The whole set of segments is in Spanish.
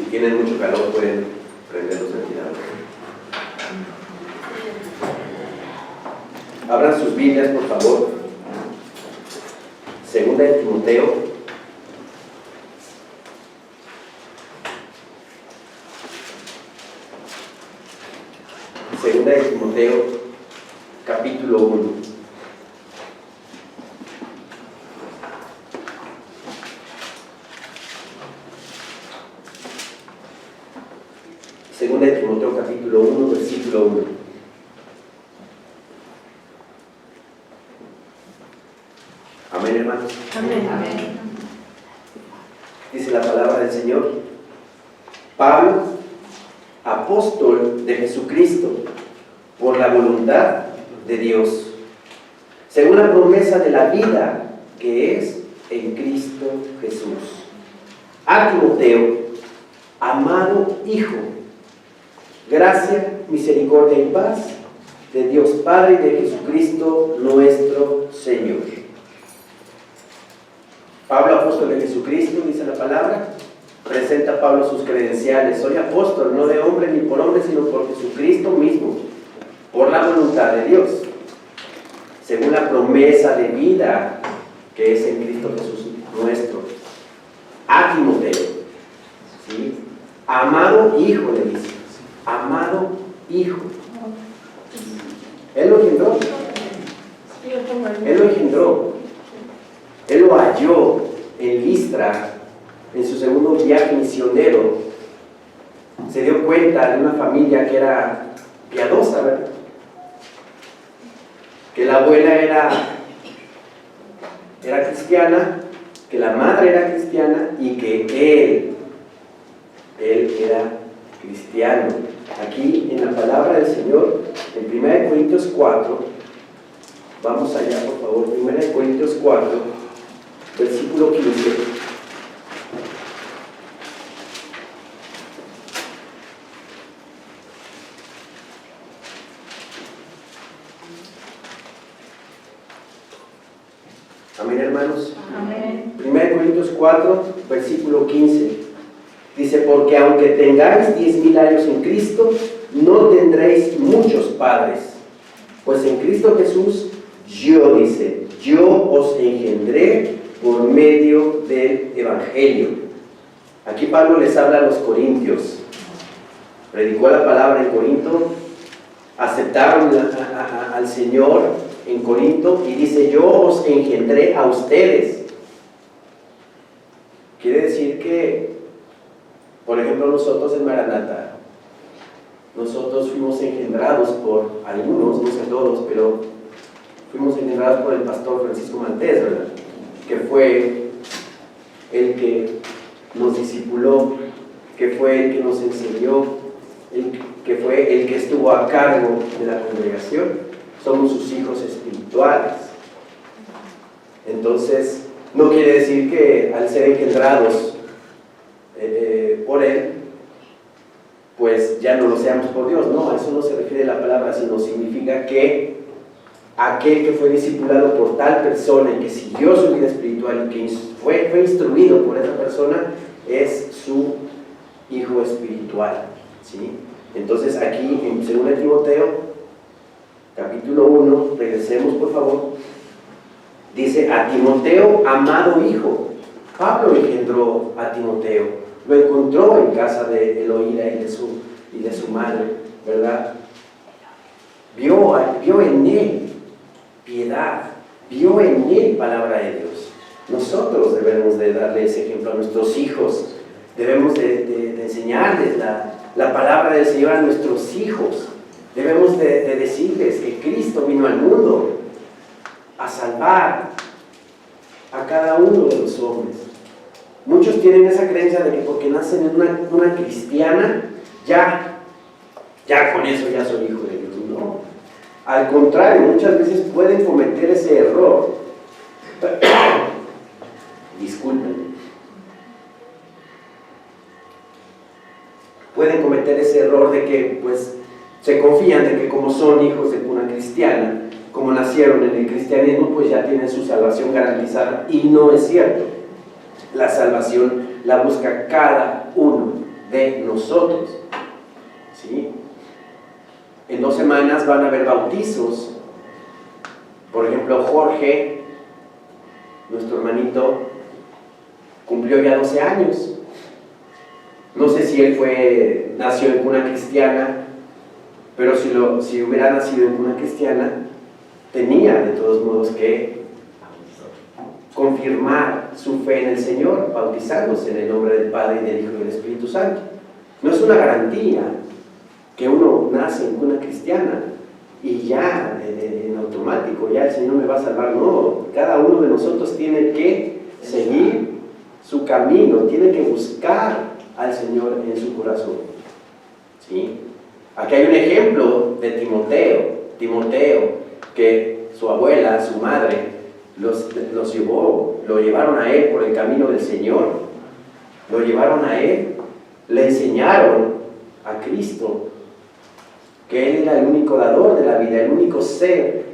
Si tienen mucho calor pueden prender los ventiladores. Abran sus Biblias, por favor. Segunda de Timoteo. Segunda de Timoteo, capítulo 1. Segunda de Timoteo, capítulo 1, versículo 1. Amén, hermanos. Amén. Amén. Dice la palabra del Señor. Pablo, apóstol de Jesucristo, por la voluntad de Dios, según la promesa de la vida que es en Cristo Jesús. A Timoteo, amado hijo, gracia, misericordia y paz de Dios Padre y de Jesucristo nuestro Señor. Pablo, apóstol de Jesucristo, dice la palabra. Presenta Pablo sus credenciales. Soy apóstol, no de hombre ni por hombre, sino por Jesucristo mismo, por la voluntad de Dios, según la promesa de vida que es en Cristo Jesús nuestro. A Timoteo, ¿sí? Amado hijo, le dice. Amado hijo. Él lo engendró. Él lo engendró. Él lo halló en Listra. En su segundo viaje misionero, se dio cuenta de una familia que era piadosa, ¿verdad? Que la abuela era cristiana, que la madre era cristiana y que él era cristiano. Aquí en la palabra del Señor, en 1 Corintios 4, vamos allá por favor, 1 Corintios 4, versículo 15. Amén, hermanos. Amén. 1 Corintios 4, versículo 15. Dice, porque aunque tengáis 10,000 años en Cristo, no tendréis muchos padres. Pues en Cristo Jesús, yo os engendré por medio del Evangelio. Aquí Pablo les habla a los corintios. Predicó la palabra en Corinto, aceptaron al Señor en Corinto y dice, yo os engendré a ustedes. Quiere decir que, por ejemplo, nosotros en Maranatha, nosotros fuimos engendrados por algunos, no sé todos, pero fuimos engendrados por el pastor Francisco Maltés, ¿verdad? Que fue el que nos discipuló, que fue el que nos enseñó, que fue el que estuvo a cargo de la congregación. Somos sus hijos espirituales. Entonces, no quiere decir que al ser engendrados por Él, pues ya no lo seamos por Dios. No, eso no se refiere a la palabra, sino significa que aquel que fue discipulado por tal persona y que siguió su vida espiritual y que fue instruido por esa persona, es su hijo espiritual, ¿sí? Entonces aquí en 2 Timoteo capítulo 1, regresemos por favor, dice, a Timoteo, amado hijo. Pablo engendró a Timoteo, lo encontró en casa de Eloína y de su madre, ¿verdad? Vio en él piedad, vio en él palabra de Dios. Nosotros debemos de darle ese ejemplo a nuestros hijos, debemos de enseñarles la palabra del Señor a nuestros hijos. Debemos de decirles que Cristo vino al mundo a salvar a cada uno de los hombres. Muchos tienen esa creencia de que porque nacen en una cristiana, ya con eso ya son hijos de Dios. No. Al contrario, muchas veces pueden cometer ese error. Disculpen. Pueden cometer ese error de que, pues, se confían de que como son hijos de cuna cristiana, como nacieron en el cristianismo, pues ya tienen su salvación garantizada. Y no es cierto. La salvación la busca cada uno de nosotros. ¿Sí? En 2 semanas van a haber bautizos. Por ejemplo, Jorge, nuestro hermanito, cumplió ya 12 años. No sé si él nació en cuna cristiana, pero si hubiera nacido en cuna cristiana, tenía de todos modos que confirmar su fe en el Señor, bautizándose en el nombre del Padre y del Hijo y del Espíritu Santo. No es una garantía que uno nace en cuna cristiana y ya en automático ya el Señor me va a salvar. No, cada uno de nosotros tiene que seguir su camino, tiene que buscar al Señor en su corazón. ¿Sí? Aquí hay un ejemplo de Timoteo, que su abuela, su madre, lo llevaron a él por el camino del Señor, lo llevaron a él, le enseñaron a Cristo, que Él era el único dador de la vida, el único ser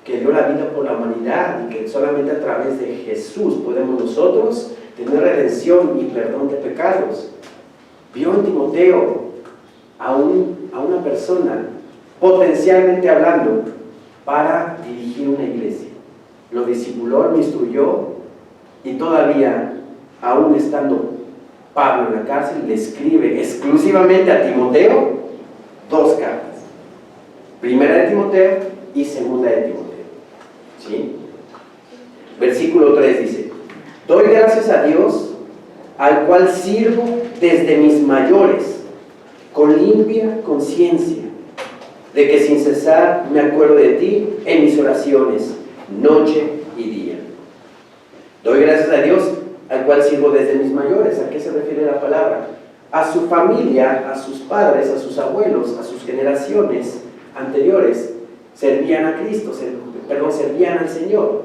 que dio la vida por la humanidad y que solamente a través de Jesús podemos nosotros tener redención y perdón de pecados. Vio en Timoteo a una persona, potencialmente hablando, para dirigir una iglesia. Lo discipuló, lo instruyó y todavía, aún estando Pablo en la cárcel, le escribe exclusivamente a Timoteo 2 cartas. Primera de Timoteo y segunda de Timoteo. ¿Sí? Versículo 3 dice: doy gracias a Dios, al cual sirvo desde mis mayores, con limpia conciencia, de que sin cesar me acuerdo de ti en mis oraciones, noche y día. Doy gracias a Dios, al cual sirvo desde mis mayores. ¿A qué se refiere la palabra? A su familia, a sus padres, a sus abuelos, a sus generaciones anteriores, servían a Cristo, servían al Señor.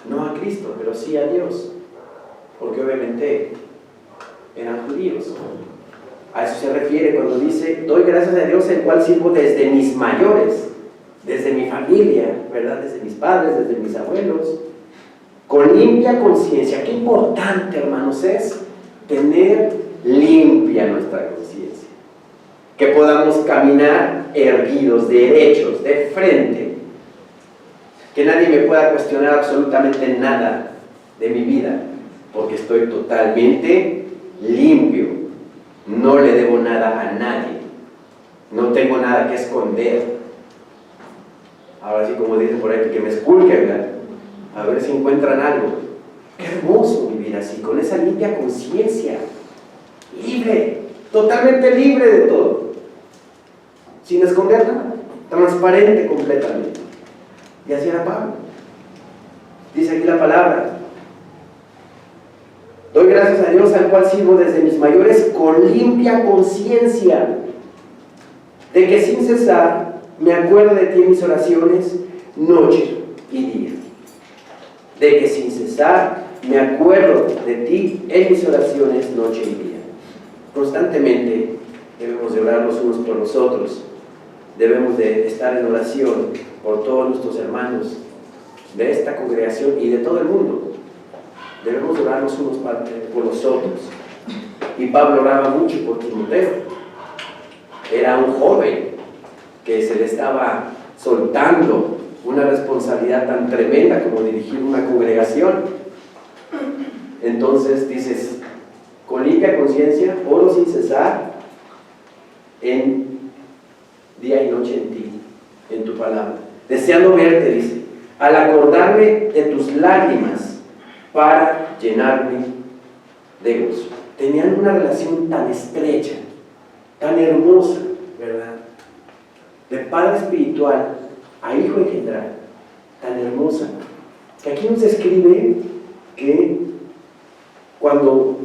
No a Cristo, pero sí a Dios, porque obviamente eran judíos. A eso se refiere cuando dice: doy gracias a Dios, el cual sirvo desde mis mayores, desde mi familia, ¿verdad? Desde mis padres, desde mis abuelos, con limpia conciencia. Qué importante, hermanos, es tener limpia nuestra conciencia, que podamos caminar erguidos, derechos, de frente, que nadie me pueda cuestionar absolutamente nada de mi vida, porque estoy totalmente limpio, no le debo nada a nadie, no tengo nada que esconder. Ahora sí, como dicen por ahí, que me esculquen, ¿verdad? A ver si encuentran algo. Qué hermoso vivir así, con esa limpia conciencia, libre, totalmente libre de todo, sin esconder nada, transparente completamente. Y así era Pablo. Dice aquí la palabra: doy gracias a Dios, al cual sirvo desde mis mayores, con limpia conciencia, de que sin cesar me acuerdo de ti en mis oraciones, noche y día. De que sin cesar me acuerdo de ti en mis oraciones, noche y día. Constantemente debemos de orar los unos por los otros. Debemos de estar en oración por todos nuestros hermanos de esta congregación y de todo el mundo. Debemos orar los unos por los otros. Y Pablo oraba mucho por Timoteo. Era un joven que se le estaba soltando una responsabilidad tan tremenda como dirigir una congregación. Entonces dices: con limpia conciencia, oro sin cesar en día y noche en ti, en tu palabra, deseando verte, dice, al acordarme de tus lágrimas para llenarme de gozo. Tenían una relación tan estrecha, tan hermosa, ¿verdad? De padre espiritual a hijo engendral, tan hermosa, que aquí nos escribe que cuando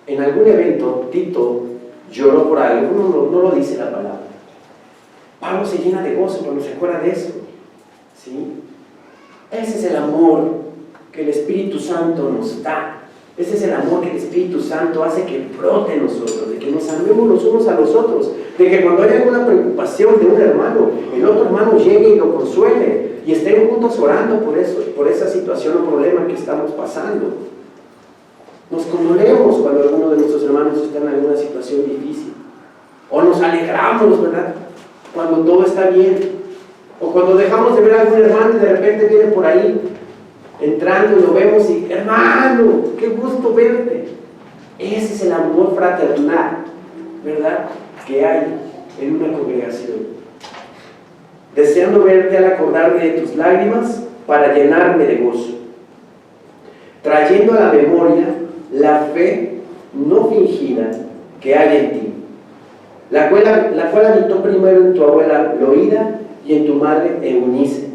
en algún evento Tito lloró por algo, no lo dice la palabra. Pablo se llena de gozo cuando se acuerda de eso, ¿sí? Ese es el amor que el Espíritu Santo nos da. Ese es el amor que el Espíritu Santo hace que brote en nosotros, de que nos amemos los unos a los otros, de que cuando haya alguna preocupación de un hermano, el otro hermano llegue y lo consuele y estén juntos orando por eso, por esa situación o problema que estamos pasando. Nos condolemos cuando alguno de nuestros hermanos hermanos están en alguna situación difícil. O nos alegramos, ¿verdad?, cuando todo está bien. O cuando dejamos de ver a algún hermano y de repente viene por ahí entrando y lo vemos y, hermano, qué gusto verte. Ese es el amor fraternal, ¿verdad?, que hay en una congregación. Deseando verte al acordarme de tus lágrimas para llenarme de gozo, trayendo a la memoria la fe no fingida que hay en ti, la cual habitó primero en tu abuela Loída y en tu madre Eunice,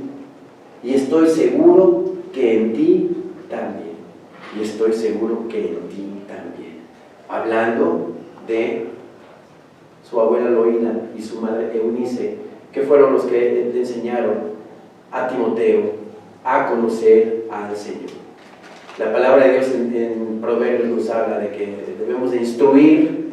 y estoy seguro que en ti también, y estoy seguro que en ti también. Hablando de su abuela Loída y su madre Eunice, que fueron los que le enseñaron a Timoteo a conocer al Señor. La palabra de Dios en Proverbios nos habla de que debemos de instruir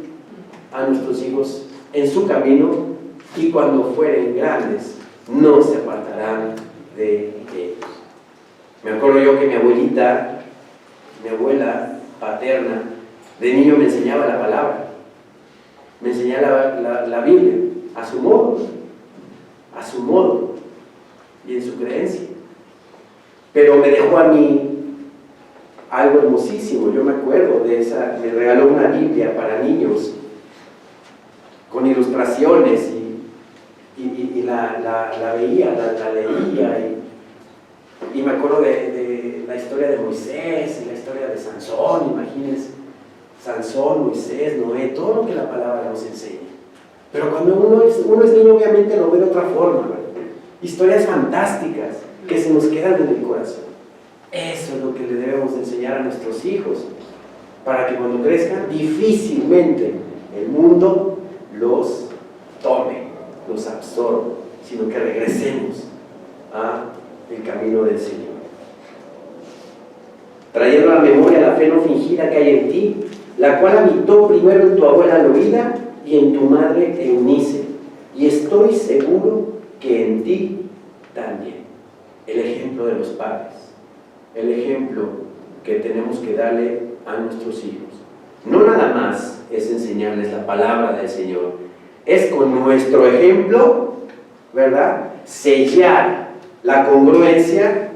a nuestros hijos en su camino, y cuando fueren grandes no se apartarán de ellos. Me acuerdo yo que mi abuela paterna, de niño me enseñaba la palabra, me enseñaba la Biblia a su modo y en su creencia, pero me dejó a mí algo hermosísimo. Yo me acuerdo de esa, me regaló una Biblia para niños con ilustraciones y la veía, la leía, y me acuerdo de la historia de Moisés y la historia de Sansón. Imagínense, Sansón, Moisés, Noé, todo lo que la palabra nos enseña. Pero cuando uno es niño, obviamente lo ve de otra forma, ¿verdad? Historias fantásticas que se nos quedan en el corazón. Eso es lo que le debemos enseñar a nuestros hijos, para que cuando crezcan difícilmente el mundo los tome, los absorba, sino que regresemos al camino del Señor. Trayendo a la memoria la fe no fingida que hay en ti, la cual habitó primero en tu abuela Loída y en tu madre Eunice, y estoy seguro que en ti también. El ejemplo de los padres, el ejemplo que tenemos que darle a nuestros hijos. No nada más es enseñarles la palabra del Señor, es con nuestro ejemplo, ¿verdad?, sellar la congruencia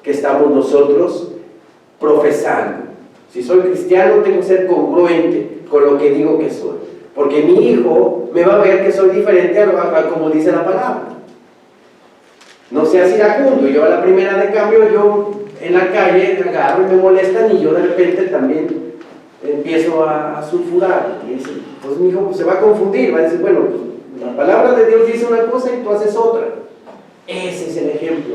que estamos nosotros profesando. Si soy cristiano, tengo que ser congruente con lo que digo que soy, porque mi hijo me va a ver que soy diferente a como dice la palabra. No seas iracundo. Yo a la primera de cambio, yo en la calle agarro y me molestan, y yo de repente también empiezo a sulfurar, y dice, pues mi hijo se va a confundir, va a decir, bueno, pues, la palabra de Dios dice una cosa y tú haces otra. Ese es el ejemplo,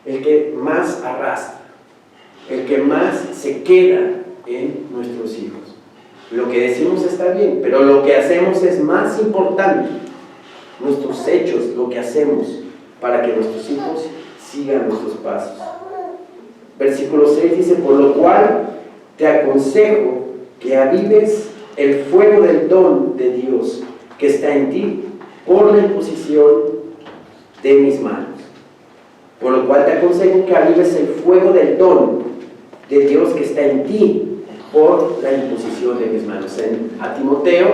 el que más arrastra, el que más se queda en nuestros hijos. Lo que decimos está bien, pero lo que hacemos es más importante. Nuestros hechos, lo que hacemos para que nuestros hijos sigan nuestros pasos. Versículo 6 dice, por lo cual te aconsejo que avives el fuego del don de Dios que está en ti por la imposición de mis manos. Por lo cual te aconsejo que avives el fuego del don de Dios que está en ti por la imposición de mis manos. A Timoteo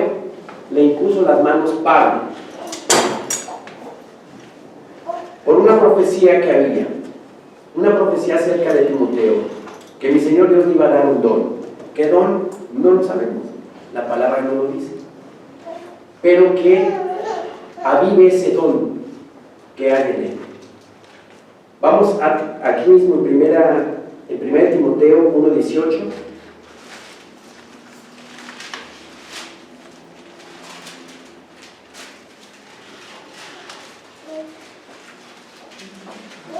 le impuso las manos Pablo por una profecía que había, una profecía acerca de Timoteo, que mi Señor Dios le iba a dar un don. ¿Qué don? No lo sabemos, la palabra no lo dice, pero que avive ese don que hay en él. Vamos aquí mismo en 1 Timoteo 1:18.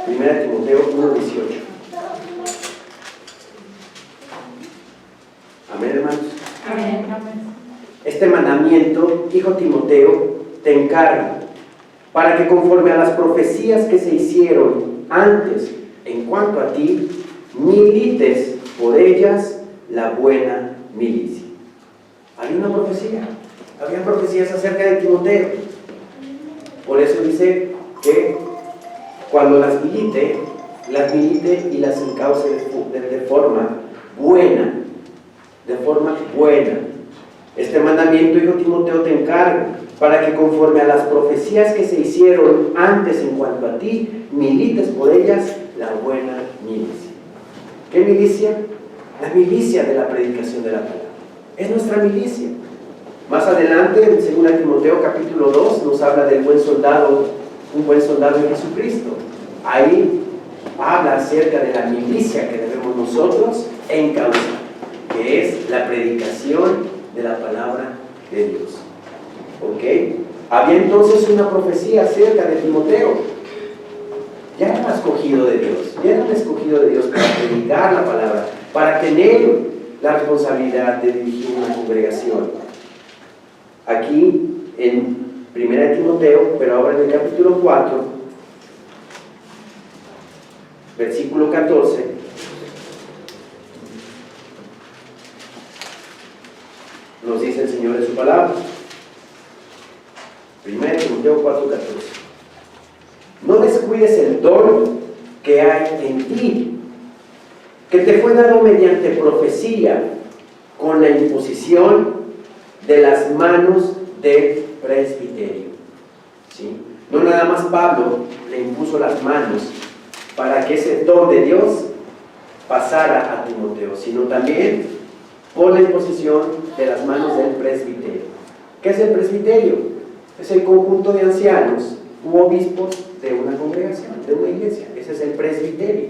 Timoteo 1:18. Amén, hermanos. Amén. Este mandamiento, hijo Timoteo, te encargo, para que conforme a las profecías que se hicieron antes en cuanto a ti, milites por ellas la buena milicia. Había una profecía, había profecías acerca de Timoteo. Por eso dice que cuando las milite y las encauce de forma buena, Este mandamiento, hijo Timoteo, te encargo, para que conforme a las profecías que se hicieron antes en cuanto a ti, milites por ellas la buena milicia. ¿Qué milicia? La milicia de la predicación de la palabra. Es nuestra milicia. Más adelante, en 2 Timoteo capítulo 2, nos habla del buen soldado, un buen soldado de Jesucristo. Ahí habla acerca de la milicia que debemos nosotros encauzar, que es la predicación de la palabra de Dios. ¿Ok? Había entonces una profecía acerca de Timoteo. Ya era escogido de Dios, ya era un escogido de Dios para predicar la palabra, para tener la responsabilidad de dirigir una congregación. Aquí en 1 Timoteo, pero ahora en el capítulo 4, versículo 14, nos dice el Señor en su palabra. 1 Timoteo 4:14. No descuides el don que hay en ti, que te fue dado mediante profecía, con la imposición de las manos del presbiterio. ¿Sí? No nada más Pablo le impuso las manos para que ese don de Dios pasara a Timoteo, sino también por la imposición de las manos del presbiterio. ¿Qué es el presbiterio? Es el conjunto de ancianos u obispos de una congregación, de una iglesia. Ese es el presbiterio.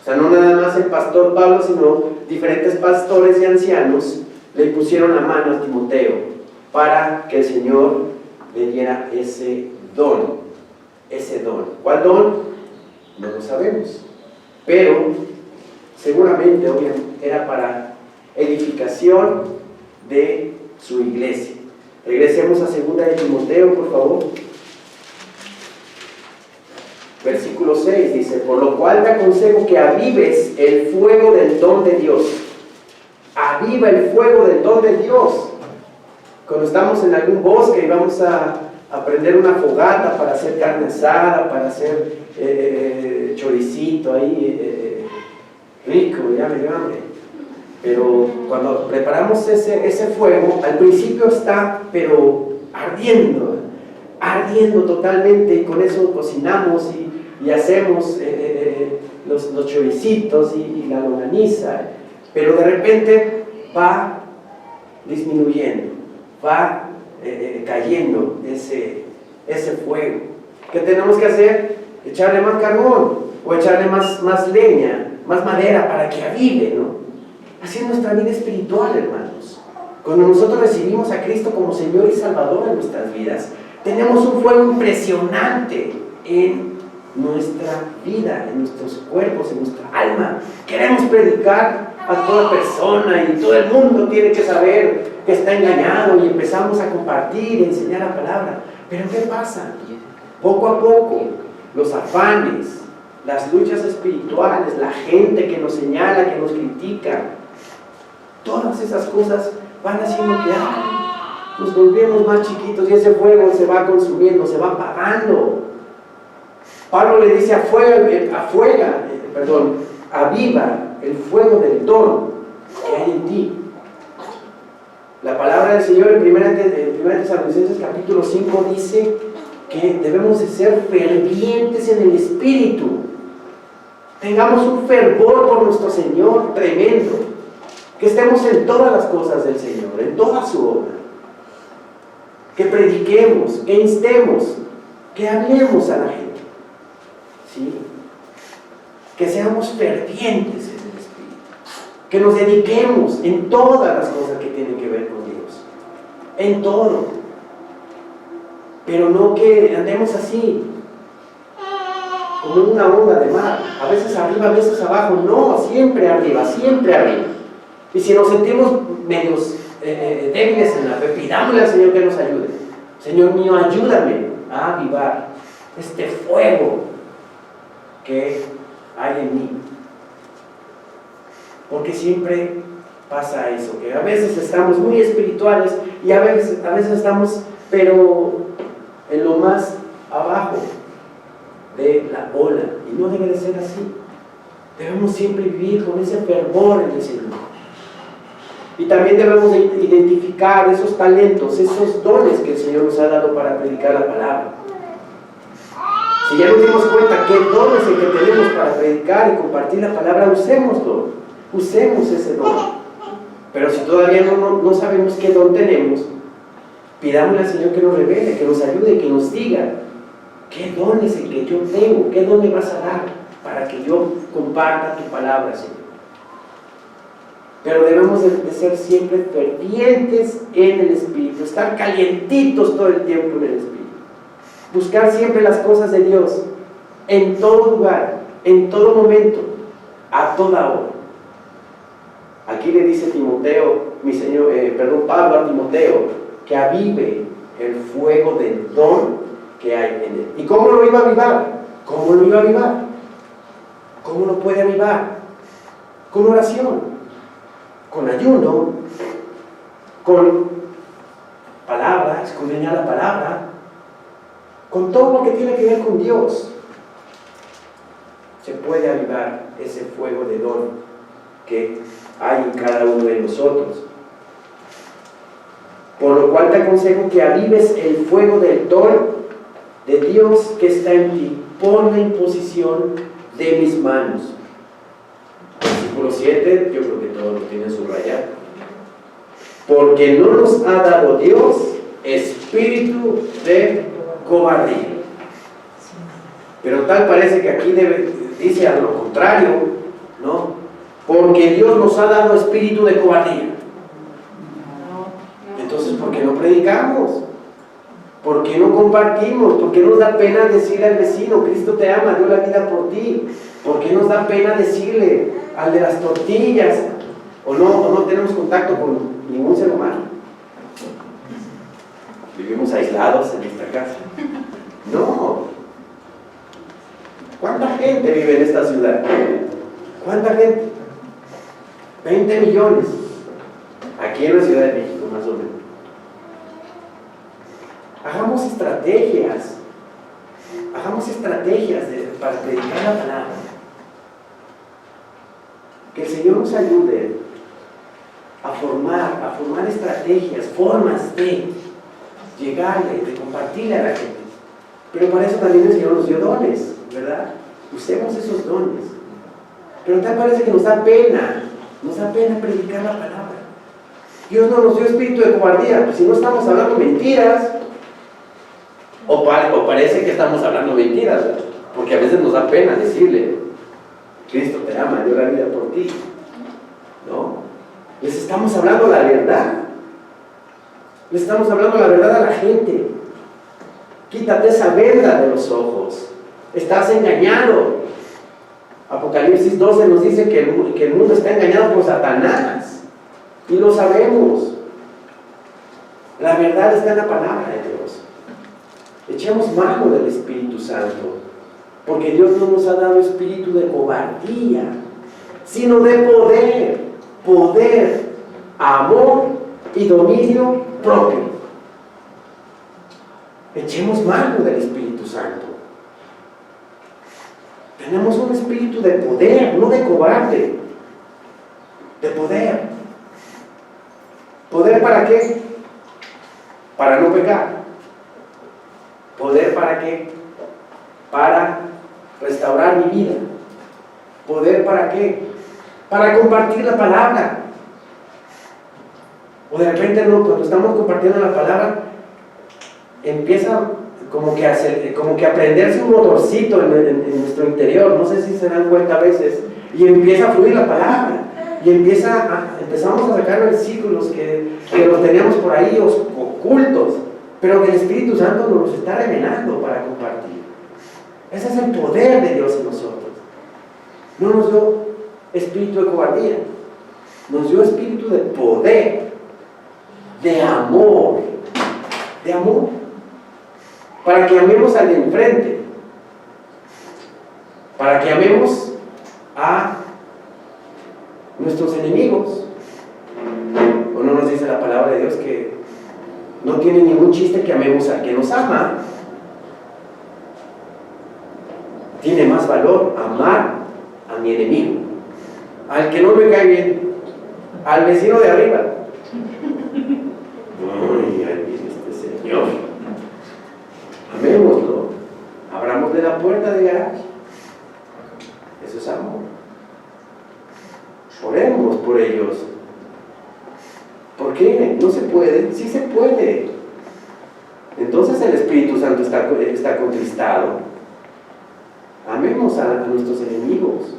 O sea, no nada más el pastor Pablo, sino diferentes pastores y ancianos le pusieron la mano a Timoteo para que el Señor le diera ese don. Ese don. ¿Cuál don? No lo sabemos. Pero seguramente, obviamente, era para edificación de su iglesia. Regresemos a 2 Timoteo, por favor. Versículo 6 dice: por lo cual te aconsejo que avives el fuego del don de Dios. Aviva el fuego del don de Dios. Cuando estamos en algún bosque y vamos a prender una fogata para hacer carne asada, para hacer choricito ahí, rico, ya me dio hambre. Pero cuando preparamos ese fuego, al principio está, pero ardiendo totalmente, y con eso cocinamos y hacemos los choricitos y la longaniza, pero de repente va disminuyendo, va cayendo ese fuego. ¿Qué tenemos que hacer? Echarle más carbón o echarle más leña, más madera para que avive, ¿no? Así es nuestra vida espiritual, hermanos. Cuando nosotros recibimos a Cristo como Señor y Salvador en nuestras vidas, tenemos un fuego impresionante en nuestra vida, en nuestros cuerpos, en nuestra alma. Queremos predicar a toda persona y todo el mundo tiene que saber que está engañado, y empezamos a compartir y enseñar la palabra. Pero ¿qué pasa? Poco a poco, los afanes, las luchas espirituales, la gente que nos señala, que nos critica, todas esas cosas van haciendo que nos volvemos más chiquitos, y ese fuego se va consumiendo, se va apagando. Pablo le dice: aviva el fuego del don que hay en ti. La palabra del Señor en 1 Tesalonicenses capítulo 5 dice que debemos de ser fervientes en el Espíritu. Tengamos un fervor por nuestro Señor tremendo. Que estemos en todas las cosas del Señor, en toda su obra. Que prediquemos, que instemos, que hablemos a la gente. ¿Sí? Que seamos fervientes en el Espíritu. Que nos dediquemos en todas las cosas que tienen que ver con Dios. En todo. Pero no que andemos así, como una onda de mar. A veces arriba, a veces abajo. No, siempre arriba, siempre arriba. Y si nos sentimos medios débiles en la fe, pidámosle al Señor que nos ayude. Señor mío, ayúdame a avivar este fuego que hay en mí. Porque siempre pasa eso, que a veces estamos muy espirituales y a veces estamos, pero en lo más abajo de la ola. Y no debe de ser así. Debemos siempre vivir con ese fervor en el Señor. Y también debemos identificar esos talentos, esos dones que el Señor nos ha dado para predicar la palabra. Si ya nos dimos cuenta qué don es el que tenemos para predicar y compartir la palabra, usémoslo, usemos ese don. Pero si todavía no sabemos qué don tenemos, pidámosle al Señor que nos revele, que nos ayude, que nos diga qué don es el que yo tengo, qué don me vas a dar para que yo comparta tu palabra, Señor. Pero debemos de ser siempre fervientes en el Espíritu, estar calientitos todo el tiempo en el Espíritu. Buscar siempre las cosas de Dios, en todo lugar, en todo momento, a toda hora. Aquí le dice Timoteo, Pablo a Timoteo, que avive el fuego del don que hay en él. ¿Y cómo lo iba a avivar? ¿Cómo lo iba a avivar? ¿Cómo lo puede avivar? Con oración, con ayuno, con palabra, escudriñar la palabra, con todo lo que tiene que ver con Dios. Se puede avivar ese fuego de don que hay en cada uno de nosotros. Por lo cual te aconsejo que avives el fuego del don de Dios que está en ti. Pon la imposición de mis manos. Versículo 7, yo creo que todos lo tienen subrayado. Porque no nos ha dado Dios espíritu de cobardía. Pero tal parece que aquí dice a lo contrario, ¿no? Porque Dios nos ha dado espíritu de cobardía. Entonces, ¿por qué no predicamos? ¿Por qué no compartimos? ¿Por qué nos da pena decirle al vecino, Cristo te ama, dio la vida por ti? ¿Por qué nos da pena decirle al de las tortillas? ¿O no tenemos contacto con ningún ser humano? Vivimos aislados en nuestra casa. No. ¿Cuánta gente vive en esta ciudad? ¿Cuánta gente? 20 millones. Aquí en la Ciudad de México, más o menos. Hagamos estrategias. Hagamos estrategias para predicar la palabra. Que el Señor nos ayude a formar estrategias, formas de llegarle, de compartirle a la gente. Pero para eso también el Señor nos dio dones, ¿verdad? Usemos esos dones. Pero tal parece que nos da pena predicar la palabra. Dios no nos dio espíritu de cobardía, pues si no estamos hablando mentiras, o parece que estamos hablando mentiras, ¿verdad? Porque a veces nos da pena decirle, Cristo te ama, dio la vida por ti. ¿No? Les estamos hablando la verdad. Les estamos hablando la verdad a la gente. Quítate esa venda de los ojos. Estás engañado. Apocalipsis 12 nos dice que el mundo está engañado por Satanás. Y lo sabemos. La verdad está en la palabra de Dios. Echemos mano del Espíritu Santo. Porque Dios no nos ha dado espíritu de cobardía, sino de poder, amor y dominio propio. Echemos mano del Espíritu Santo. Tenemos un espíritu de poder, no de cobarde. De poder. ¿Poder para qué? Para no pecar. ¿Poder para qué? Para restaurar mi vida. ¿Poder para qué? Para compartir la palabra. O de repente cuando estamos compartiendo la palabra, empieza como que a prenderse un motorcito en nuestro interior. No sé si se dan cuenta a veces. Y empieza a fluir la palabra. Y empezamos a sacar versículos que los teníamos por ahí ocultos, pero que el Espíritu Santo nos los está revelando para compartir. Ese es el poder de Dios en nosotros. No nos dio espíritu de cobardía, nos dio espíritu de poder, de amor, para que amemos al de enfrente, para que amemos a nuestros enemigos. ¿O no nos dice la palabra de Dios que no tiene ningún chiste que amemos al que nos ama? Tiene más valor amar a mi enemigo, al que no me cae bien, al vecino de arriba. Uy, ahí viene este señor. Amémoslo. Abramos de la puerta de garaje. Eso es amor. Oremos por ellos. ¿Por qué? ¿No se puede? Sí se puede. Entonces el Espíritu Santo está contristado. Amemos a nuestros enemigos.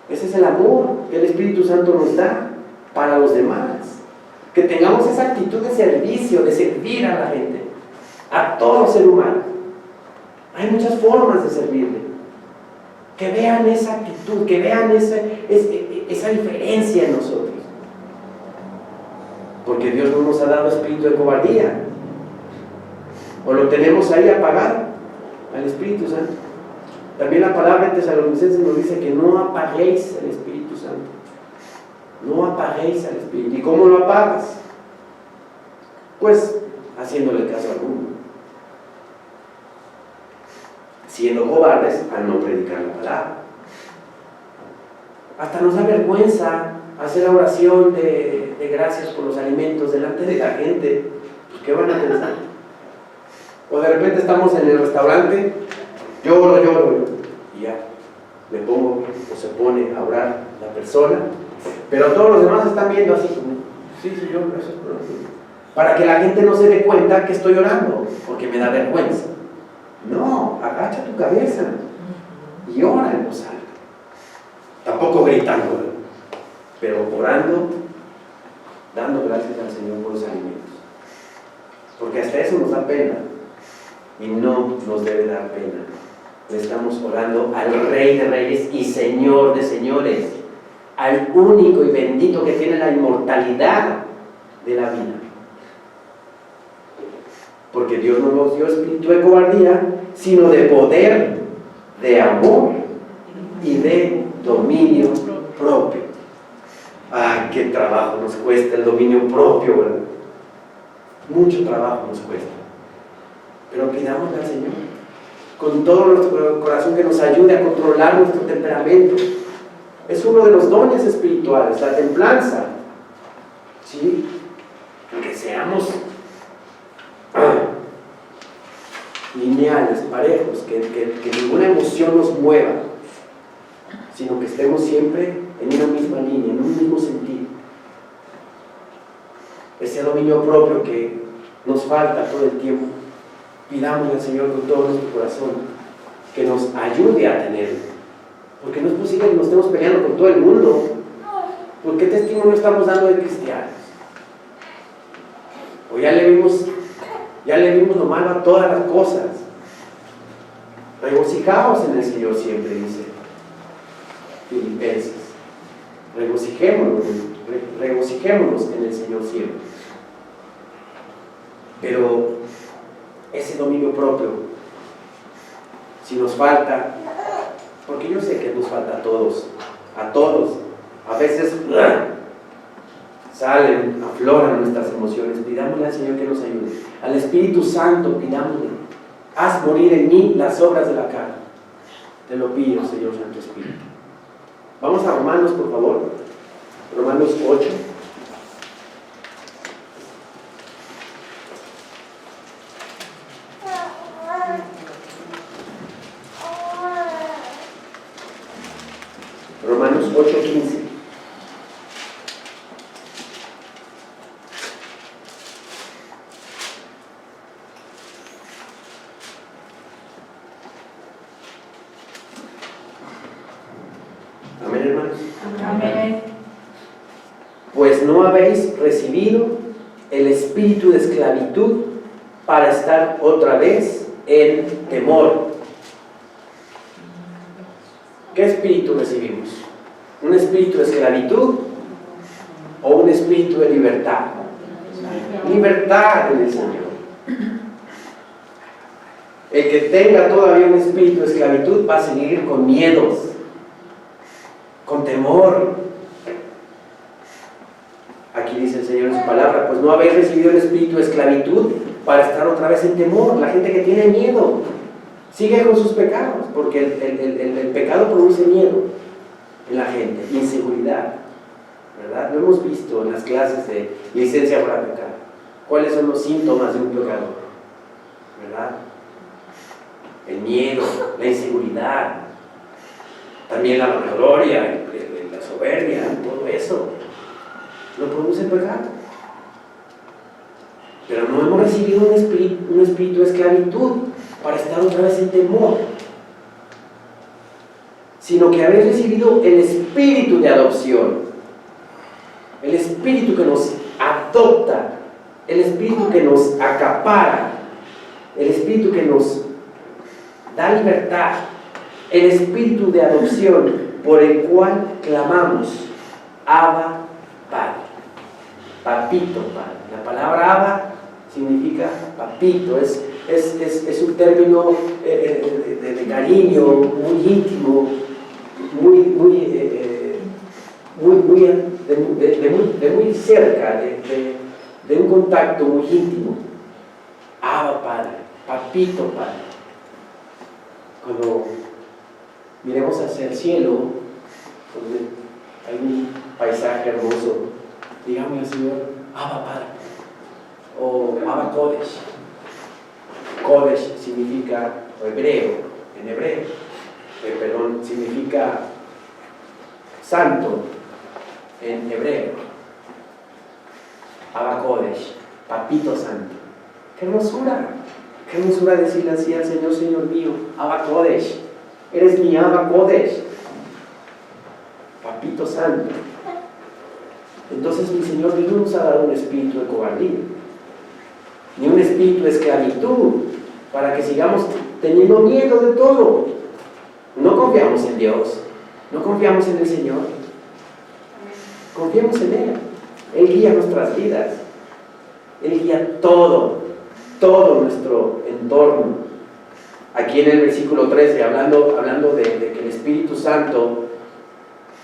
Ese es el amor que el Espíritu Santo nos da para los demás. Que tengamos esa actitud de servicio, de servir a la gente, a todo ser humano. Hay muchas formas de servirle. Que vean esa actitud, que vean esa diferencia en nosotros. Porque Dios no nos ha dado espíritu de cobardía. O lo tenemos ahí apagado al Espíritu Santo. También la palabra de Tesalonicenses nos dice que no apaguéis el Espíritu Santo. No apaguéis al Espíritu. ¿Y cómo lo apagas? Pues haciéndole caso al mundo. Siendo cobardes al no predicar la palabra. Hasta nos da vergüenza hacer la oración de gracias por los alimentos delante de la gente. Pues, ¿qué van a pensar? O de repente estamos en el restaurante, lloro, y ya, me pongo o se pone a orar la persona, pero todos los demás están viendo así como, sí, yo, gracias por orar. Para que la gente no se dé cuenta que estoy orando, porque me da vergüenza. No, agacha tu cabeza y ora en voz alta. Tampoco gritando, pero orando, dando gracias al Señor por los alimentos. Porque hasta eso nos da pena. Y no nos debe dar pena. Le estamos orando al Rey de Reyes y Señor de Señores, al único y bendito que tiene la inmortalidad de la vida. Porque Dios no nos dio espíritu de cobardía, sino de poder, de amor y de dominio propio. ¡Ah, qué trabajo nos cuesta el dominio propio, ¿verdad? Mucho trabajo nos cuesta. Pero pidámosle al Señor con todo nuestro corazón que nos ayude a controlar nuestro temperamento. Es uno de los dones espirituales, la templanza. ¿Sí? Que seamos lineales, parejos, que ninguna emoción nos mueva, sino que estemos siempre en una misma línea, en un mismo sentido. Ese dominio propio que nos falta todo el tiempo. Pidámosle al Señor con todo nuestro corazón que nos ayude a tenerlo. Porque no es posible que nos estemos peleando con todo el mundo. ¿Por qué testimonio estamos dando de cristianos? O ya le vimos lo malo a todas las cosas. Regocijaos en el Señor siempre, dice Filipenses. Regocijémonos en el Señor siempre. Pero ese dominio propio, si nos falta, porque yo sé que nos falta a todos, a veces salen, afloran nuestras emociones. Pidámosle al Señor que nos ayude, al Espíritu Santo pidámosle, haz morir en mí las obras de la carne. Te lo pido, Señor Santo Espíritu. Vamos a Romanos, por favor. Romanos 8. Romanos 8:15. Amén, hermanos. Amén. Pues no habéis recibido el espíritu de esclavitud para estar otra vez en temor. ¿Qué espíritu recibimos? ¿Un espíritu de esclavitud o un espíritu de libertad? Libertad en el Señor. El que tenga todavía un espíritu de esclavitud va a seguir con miedos, con temor. Aquí dice el Señor en su palabra, pues no habéis recibido el espíritu de esclavitud para estar otra vez en temor. La gente que tiene miedo sigue con sus pecados, porque el pecado produce miedo. en la gente? Inseguridad, ¿verdad? Lo hemos visto en las clases de licencia para pecar. ¿Cuáles son los síntomas de un pecador? ¿Verdad? El miedo, la inseguridad, también la vanagloria, la soberbia, todo eso lo produce el pecado. Pero no hemos recibido un espíritu de esclavitud para estar otra vez en temor, sino que habéis recibido el espíritu de adopción, el espíritu que nos adopta, el espíritu que nos acapara, el espíritu que nos da libertad, el espíritu de adopción por el cual clamamos: Abba, Padre. Papito, Padre. La palabra Abba significa papito, es un término de cariño, muy íntimo, de muy cerca, de un contacto muy íntimo. Abba, Padre, papito, Padre. Cuando miremos hacia el cielo, donde hay un paisaje hermoso, digamos al Señor: Abba, Padre, o Abba Kodesh. Kodesh significa, en hebreo, significa santo en hebreo. Abba Kodesh, papito santo. ¡Qué hermosura! ¡Qué hermosura decirle así al Señor: Señor mío, Abba Kodesh! Eres mi Abba Kodesh, papito santo. Entonces mi Señor no nos ha dado un espíritu de cobardía, ni un espíritu de esclavitud, para que sigamos teniendo miedo de todo. No confiamos en Dios, no confiamos en el Señor, confiamos en Él. Él guía nuestras vidas, Él guía todo nuestro entorno. Aquí en el versículo 13, hablando de que el Espíritu Santo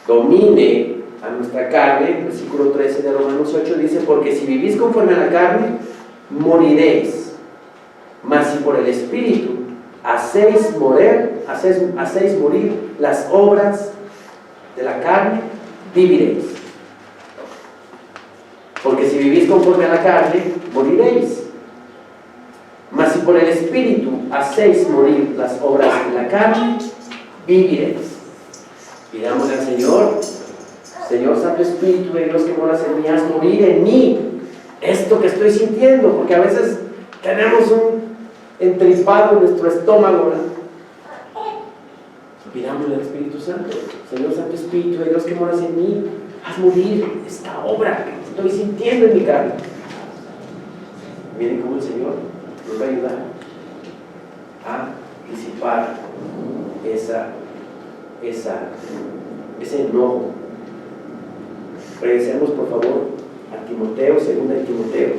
domine a nuestra carne, versículo 13 de Romanos 8 dice: porque si vivís conforme a la carne, moriréis, mas si por el Espíritu hacéis morir las obras de la carne, viviréis. Porque si vivís conforme a la carne, moriréis, mas si por el Espíritu hacéis morir las obras de la carne, viviréis. Pidámosle al Señor: Señor Santo Espíritu de Dios que moras en mí, haz morir en mí esto que estoy sintiendo, porque a veces tenemos un entripado en nuestro estómago, ¿verdad? Pidámosle al Espíritu Santo: Señor Santo Espíritu de Dios que moras en mí, haz morir esta obra que estoy sintiendo en mi carne. Miren cómo el Señor nos va a ayudar a disipar ese enojo. Regresemos por favor a Timoteo, 2 Timoteo.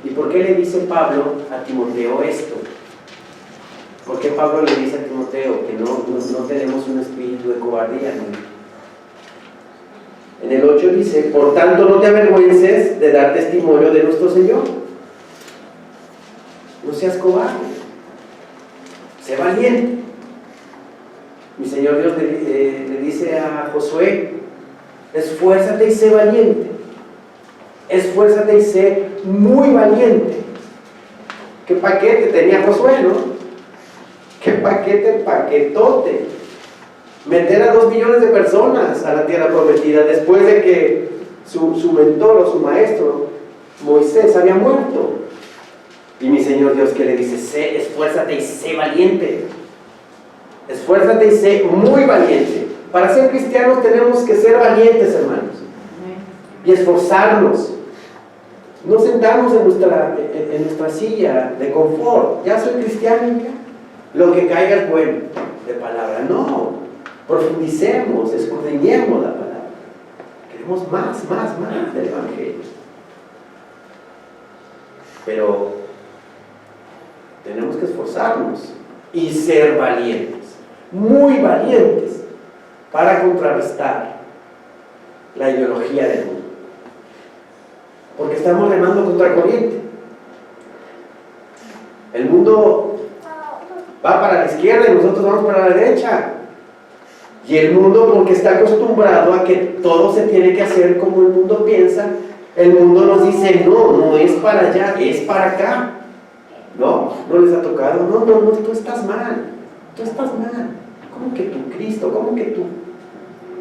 ¿Y por qué le dice Pablo a Timoteo esto? ¿Por qué Pablo le dice a Timoteo que no tenemos un espíritu de cobardía? En el 8 dice: por tanto no te avergüences de dar testimonio de nuestro Señor. No seas cobarde, sé valiente. Mi Señor Dios le dice a Josué: esfuérzate y sé valiente. Esfuérzate y sé muy valiente. ¿Qué paquete tenía Josué, no? ¿Qué paquetote? Meter a 2 millones de personas a la tierra prometida después de que su mentor o su maestro, Moisés, había muerto. Y mi Señor Dios, ¿qué le dice? Esfuérzate y sé valiente. Esfuérzate y sé muy valiente. Para ser cristianos tenemos que ser valientes, hermanos, y esforzarnos. No sentarnos en nuestra silla de confort. Ya soy cristiano, lo que caiga es bueno de palabra. No, profundicemos, escudriñemos la palabra. Queremos más del Evangelio. Pero tenemos que esforzarnos y ser valientes, muy valientes, para contrarrestar la ideología del mundo. Porque estamos remando contra corriente. El mundo va para la izquierda y nosotros vamos para la derecha. Y el mundo, porque está acostumbrado a que todo se tiene que hacer como el mundo piensa, el mundo nos dice, no, no es para allá, es para acá. ¿No? ¿No les ha tocado? No, tú estás mal. Tú estás mal. ¿Cómo que tu Cristo? ¿Cómo que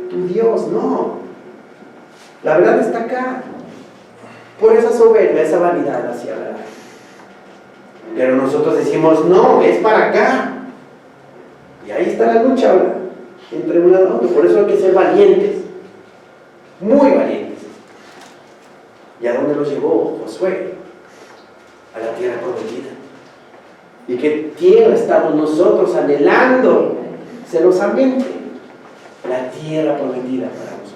tu Dios? No. La verdad está acá. Por esa soberbia, esa vanidad hacia la. Pero nosotros decimos, no, es para acá. Y ahí está la lucha ahora, entre un lado y otro. Por eso hay que ser valientes. Muy valientes. ¿Y a dónde los llevó Josué? A la tierra prometida. ¿Y qué tierra estamos nosotros anhelando celosamente? La tierra prometida para nosotros.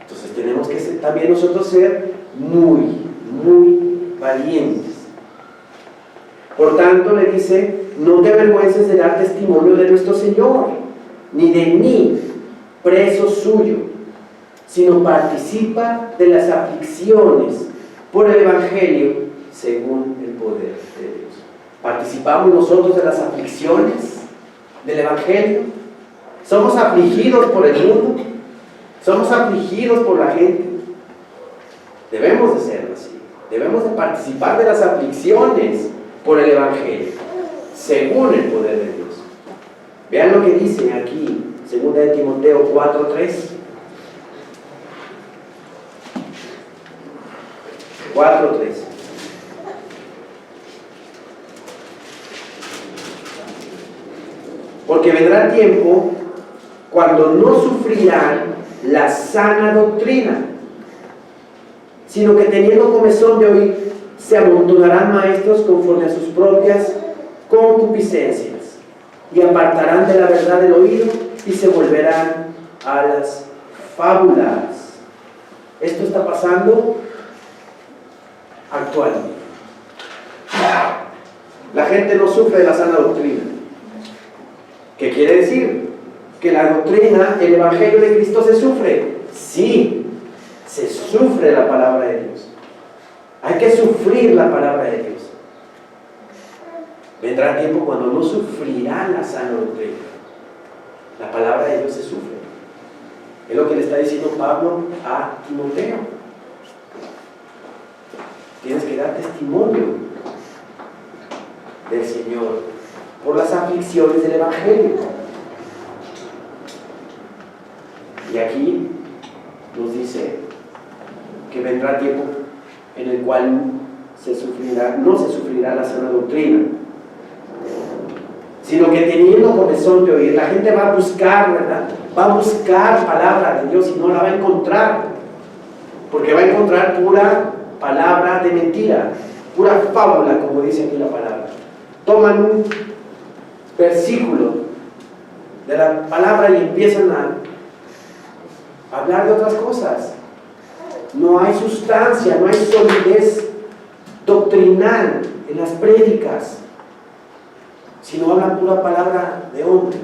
Entonces tenemos que también nosotros ser muy, muy valientes. Por tanto le dice, no te avergüences de dar testimonio de nuestro Señor, ni de mí, preso suyo, sino participa de las aflicciones por el Evangelio según el poder de Dios. ¿Participamos nosotros de las aflicciones del Evangelio? ¿Somos afligidos por el mundo? ¿Somos afligidos por la gente? Debemos de serlo así. Debemos de participar de las aflicciones por el Evangelio, según el poder de Dios. Vean lo que dice aquí, 2 de Timoteo 4:3. 4:3. Porque vendrá tiempo cuando no sufrirán la sana doctrina, sino que teniendo comezón de oír, se amontonarán maestros conforme a sus propias concupiscencias, y apartarán de la verdad el oído, y se volverán a las fábulas. Esto está pasando actualmente. La gente no sufre de la sana doctrina. ¿Qué quiere decir? Que la doctrina, el Evangelio de Cristo se sufre. Sí, se sufre la palabra de Dios. Hay que sufrir la palabra de Dios. Vendrá tiempo cuando no sufrirán la sana doctrina. La palabra de Dios se sufre. Es lo que le está diciendo Pablo a Timoteo. Tienes que dar testimonio del Señor por las aflicciones del Evangelio. Y aquí nos dice que vendrá tiempo en el cual no se sufrirá la sana doctrina, sino que teniendo comezón de oír, la gente va a buscar, ¿verdad? Va a buscar palabra de Dios y no la va a encontrar, porque va a encontrar pura palabra de mentira, pura fábula, como dice aquí la palabra. Toman un versículo de la palabra y empiezan a hablar de otras cosas. No hay sustancia, no hay solidez doctrinal en las prédicas, sino hablan pura palabra de hombre.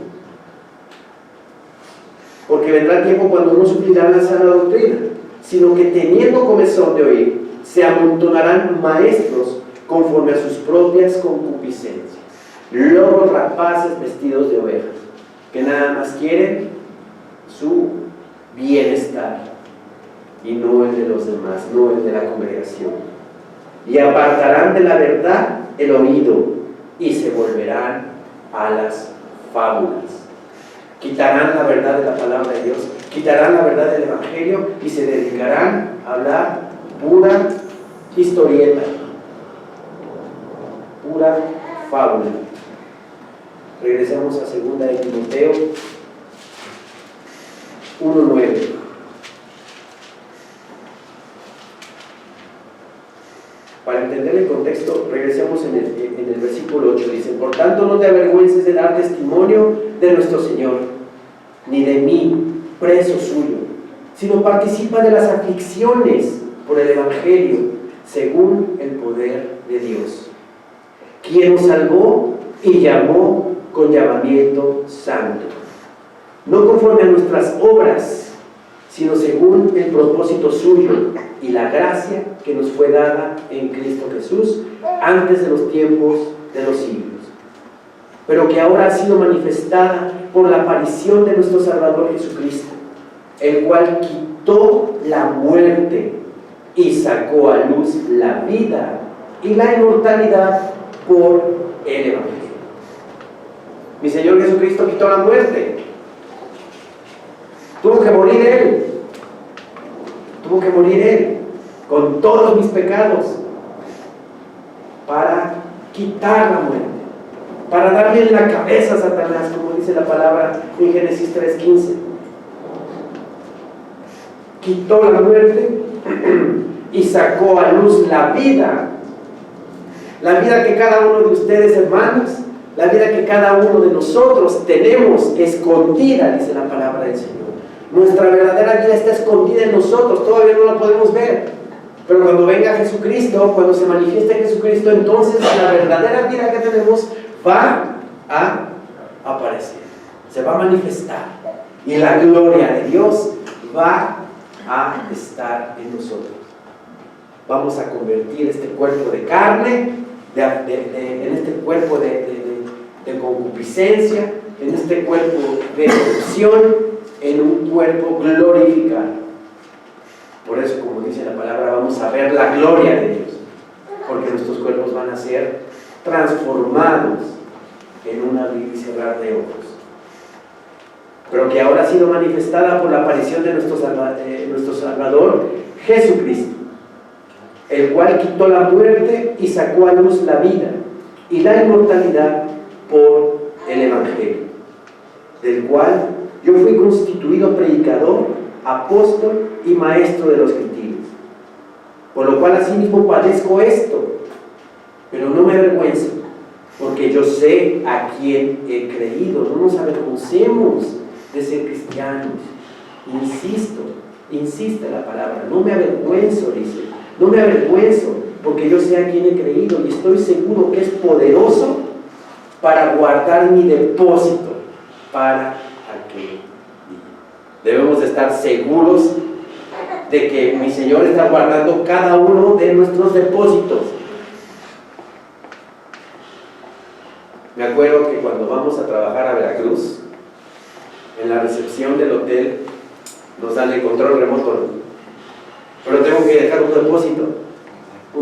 Porque vendrá tiempo cuando no sufrirán la sana doctrina, sino que teniendo comezón de oír, se amontonarán maestros conforme a sus propias concupiscencias, lobos rapaces vestidos de ovejas, que nada más quieren su bienestar y no el de los demás, no el de la congregación. Y apartarán de la verdad el oído y se volverán a las fábulas. Quitarán la verdad de la palabra de Dios, quitarán la verdad del Evangelio y se dedicarán a hablar pura historieta, pura fábula. Regresemos a 2 de Timoteo 1:9. Para entender el contexto, regresemos en el versículo 8. Dice: por tanto, no te avergüences de dar testimonio de nuestro Señor, ni de mí, preso suyo, sino participa de las aflicciones por el Evangelio, según el poder de Dios, quien nos salvó y llamó con llamamiento santo, no conforme a nuestras obras, sino según el propósito suyo y la gracia que nos fue dada en Cristo Jesús antes de los tiempos de los siglos, pero que ahora ha sido manifestada por la aparición de nuestro Salvador Jesucristo, el cual quitó la muerte y sacó a luz la vida y la inmortalidad por el Evangelio. Mi Señor Jesucristo quitó la muerte. Tuvo que morir Él. Tuvo que morir Él con todos mis pecados para quitar la muerte, para darle en la cabeza a Satanás, como dice la palabra en Génesis 3:15. Quitó la muerte y sacó a luz la vida que cada uno de ustedes, hermanos, la vida que cada uno de nosotros tenemos escondida, dice la palabra del Señor. Nuestra verdadera vida está escondida en nosotros, todavía no la podemos ver, pero cuando venga Jesucristo, cuando se manifieste Jesucristo, entonces la verdadera vida que tenemos va a aparecer, se va a manifestar, y la gloria de Dios va a estar en nosotros. Vamos a convertir este cuerpo de carne en este cuerpo de concupiscencia, en este cuerpo de corrupción, en un cuerpo glorificado. Por eso, como dice la palabra, vamos a ver la gloria de Dios, porque nuestros cuerpos van a ser transformados en un abrir y cerrar de ojos, pero que ahora ha sido manifestada por la aparición de nuestro Salvador Jesucristo, el cual quitó la muerte y sacó a luz la vida y la inmortalidad por el Evangelio, del cual yo fui constituido predicador, apóstol y maestro de los gentiles, por lo cual asimismo padezco esto, pero no me avergüenzo, porque yo sé a quién he creído. No nos avergoncemos de ser cristianos. Insiste la palabra, no me avergüenzo, dice, no me avergüenzo, porque yo sé a quién he creído y estoy seguro que es poderoso para guardar mi depósito para aquel día. Debemos de estar seguros de que mi Señor está guardando cada uno de nuestros depósitos. Me acuerdo que cuando vamos a trabajar a Veracruz, en la recepción del hotel nos dan el control remoto, ¿no? Pero tengo que dejar un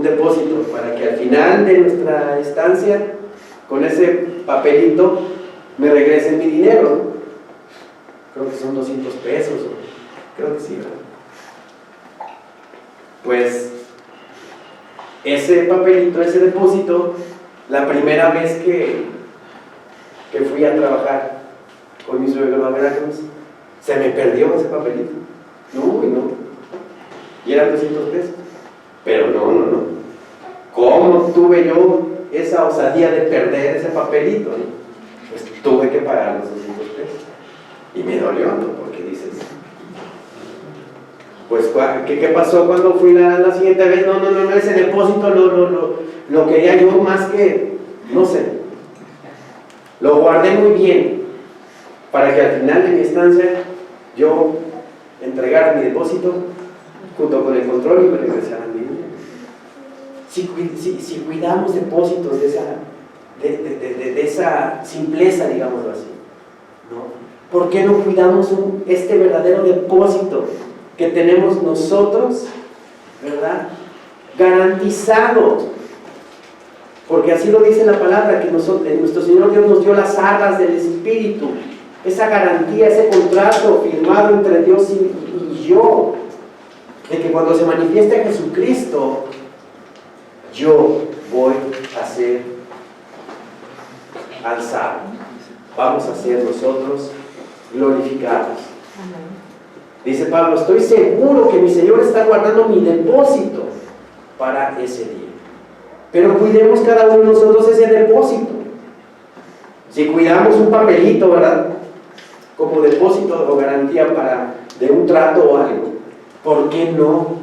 depósito para que al final de nuestra estancia, con ese papelito, me regresen mi dinero, ¿no? Creo que son 200 pesos, creo que sí, ¿verdad? Pues ese papelito, ese depósito, la primera vez que fui a trabajar con mi suegro a Veracruz, se me perdió ese papelito. No. Y eran 200 pesos. Pero no. ¿Cómo tuve yo esa osadía de perder ese papelito? Pues tuve que pagar los 200 pesos. Y me dolió, ¿no? Porque dices, pues, ¿qué pasó cuando fui la siguiente vez? No, ese depósito lo quería yo más que, no sé. Lo guardé muy bien para que al final de mi estancia yo entregara mi depósito junto con el control y me regresaran mi dinero. Si cuidamos depósitos de esa simpleza, digámoslo así, ¿no? ¿Por qué no cuidamos este verdadero depósito que tenemos nosotros, ¿verdad? Garantizado, porque así lo dice la palabra, que nuestro Señor Dios nos dio las arras del Espíritu, esa garantía, ese contrato firmado entre Dios y yo, de que cuando se manifieste Jesucristo, yo voy a ser alzado, vamos a ser nosotros glorificados. Dice Pablo, estoy seguro que mi Señor está guardando mi depósito para ese día. Pero cuidemos cada uno de nosotros ese depósito. Si cuidamos un papelito, ¿verdad?, como depósito o garantía de un trato o algo, ¿por qué no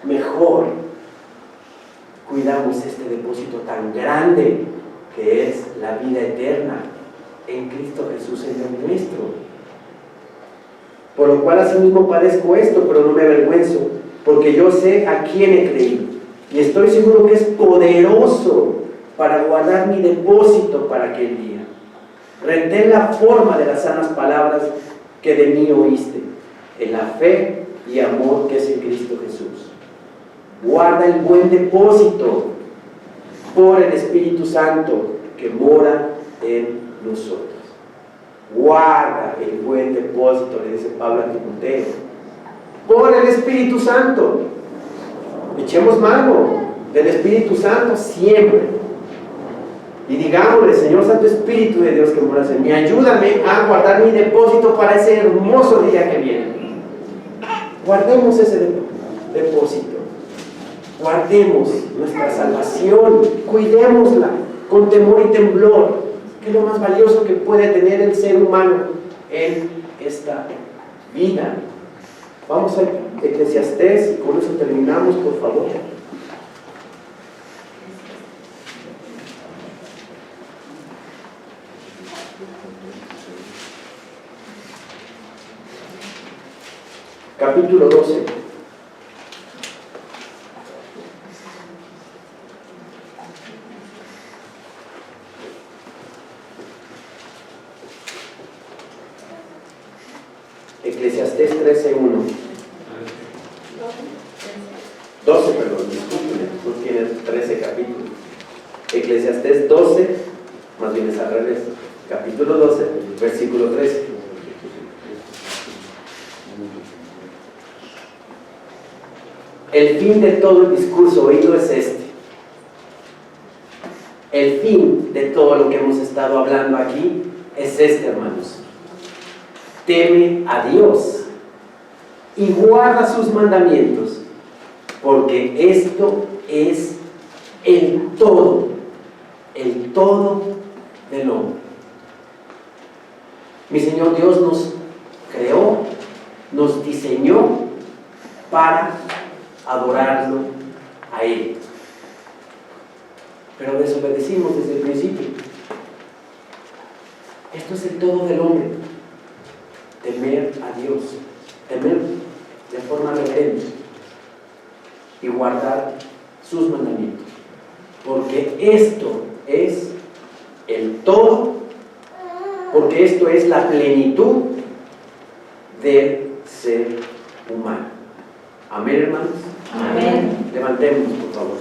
mejor cuidamos este depósito tan grande que es la vida eterna en Cristo Jesús, Señor nuestro? Por lo cual asimismo padezco esto, pero no me avergüenzo, porque yo sé a quién he creído y estoy seguro que es poderoso para guardar mi depósito para aquel día. Retén la forma de las sanas palabras que de mí oíste, en la fe y amor que es en Cristo Jesús. Guarda el buen depósito por el Espíritu Santo que mora en nosotros. Guarda el buen depósito, le dice Pablo a Timoteo, por el Espíritu Santo. Echemos mano del Espíritu Santo siempre. Y digámosle: Señor Santo Espíritu de Dios que moras en mí, ayúdame a guardar mi depósito para ese hermoso día que viene. Guardemos ese depósito. Guardemos nuestra salvación. Cuidémosla con temor y temblor, que es lo más valioso que puede tener el ser humano en esta vida. Vamos a Eclesiastés y con eso terminamos, por favor. Capítulo 12. Eclesiastés 13:1. 12, perdón, discúlpenme, no tiene 13 capítulos. Eclesiastés 12, más bien es al revés. Capítulo 12, versículo 13. El fin de todo el discurso oído es este. El fin de todo lo que hemos estado hablando aquí es este, hermanos. Teme a Dios y guarda sus mandamientos, porque esto es el todo del hombre. Mi Señor Dios nos creó, nos diseñó para adorarlo a Él. Pero desobedecimos desde el principio. Esto es el todo del hombre. Temer a Dios, temer de forma reverente y guardar sus mandamientos, porque esto es el todo, porque esto es la plenitud del ser humano. Amén, hermanos. Amén. Levantemos, por favor.